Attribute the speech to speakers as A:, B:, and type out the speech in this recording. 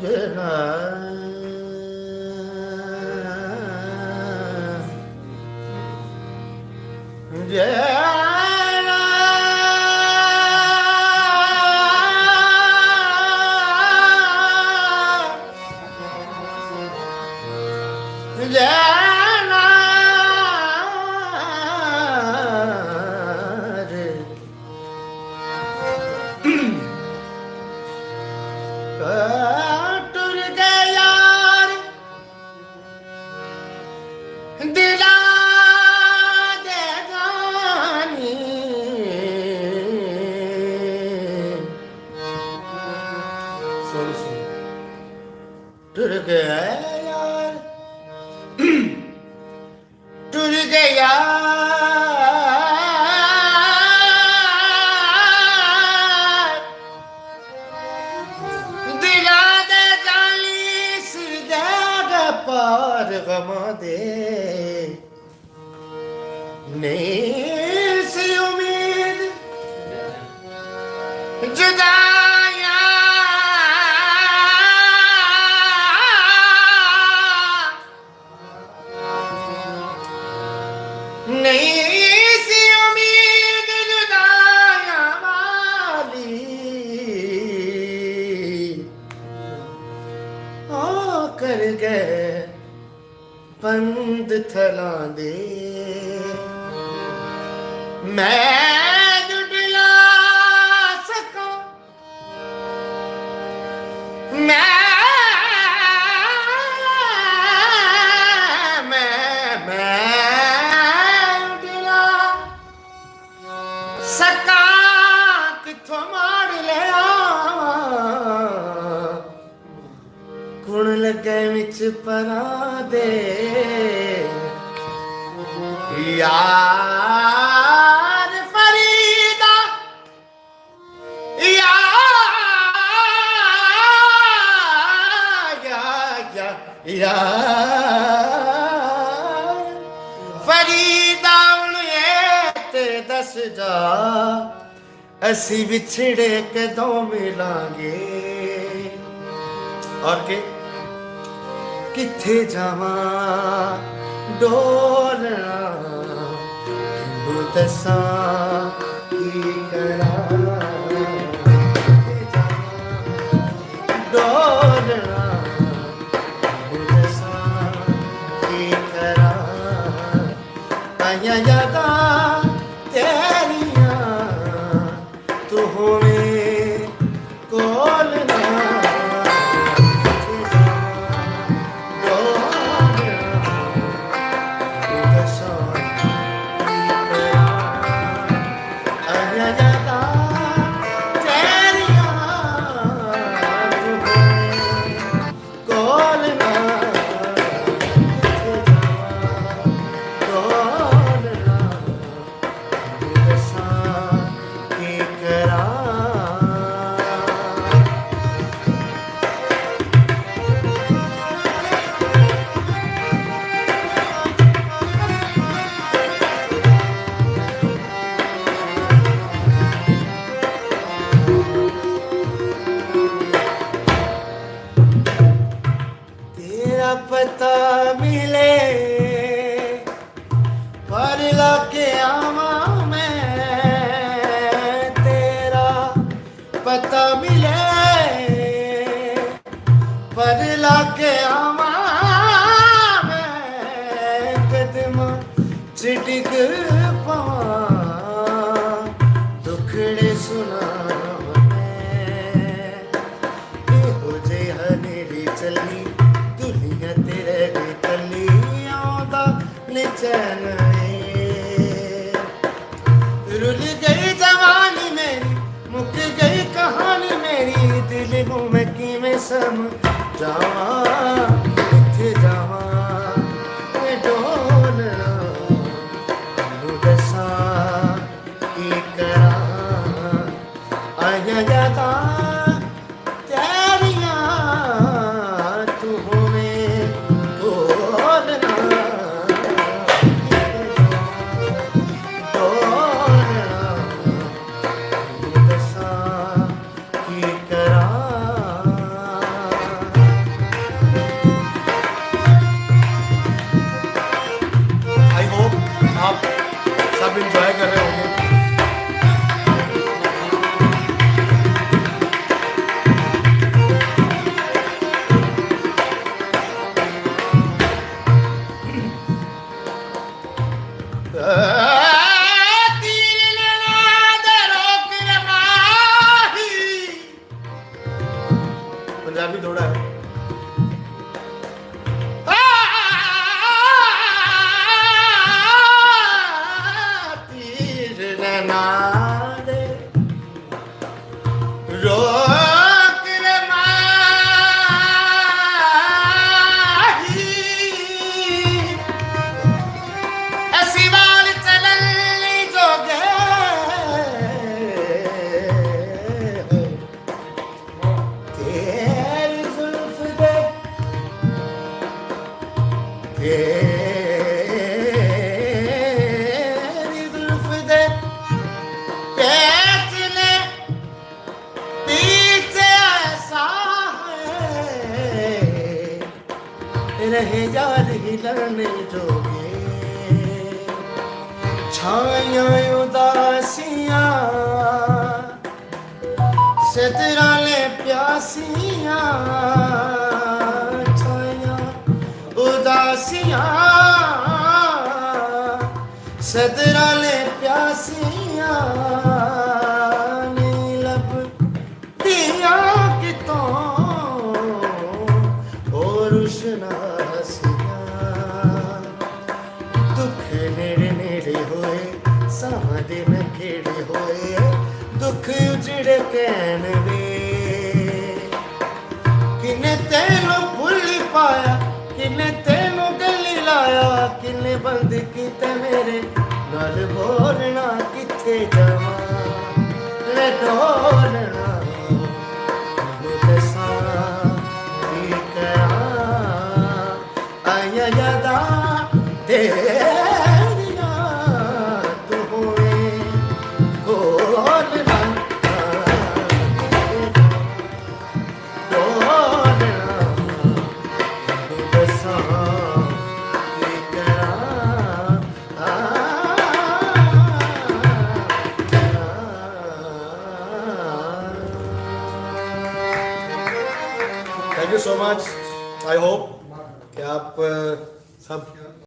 A: जना जना जना रे टुर गए यार दिला दे जानी टुर गए यार टुर गए यार दिला दे जाली सिर देगा पार गमा दे नहीं सी उम्मीद जुदाया नहीं सी उम्मीद जुदाया वाली ओ कर गए बंद थला दे मैं जुटला सका जुटला सका किथों मार लिया कुण लगे विच परा दे यार फरीदा यार फरीदा ते दस जा असी बिछड़े कदों मिलांगे और के किथे जावा डोलना किनू दसा की करा किथे जावा डोलना किनू दसा की करा आया यादा तेरिया तू होवे कोलना पता मिले पर लाके आवा मैं तेरा पता मिले पर लाके आवा मैं कदम चिटिक पावा दुखड़े सुना हो जे हनेरी चली तेरे कली आंदा निचन रुल गई जवानी मेरी मुक गई कहानी मेरी दिल को मैं किवें समझावा किथे जावा मैं डोलना तू दसा की करा आया जाता पंजाबी थोड़ा है। तीर नैना दे रोक रे माही, ऐसी बाल चलन जोगे तेरी जुल्फ दे, तेरी जुल्फ दे पेचने पीछे ऐसा है, रहे यार हिलने जोगे छाया उदासियां सदरा ले प्यासियां, छाया उदासियां सदरा ले प्यासियां, नीलब दिया कितों और उशना हसियां, दुख नेड़े नेड़े होए सामा दिन खेड़े होए, दुख उजड़े कैन वे किने तेनों भुल पाया, किने तेनों गली लाया, किने बंद कीते मेरे नाल बोलना, किथे जावां ले डोलना दसां की करां, आया यादा तेरियां तू होए बोलना डोलना दसां की करां, thank you so much. I hope कि आप सब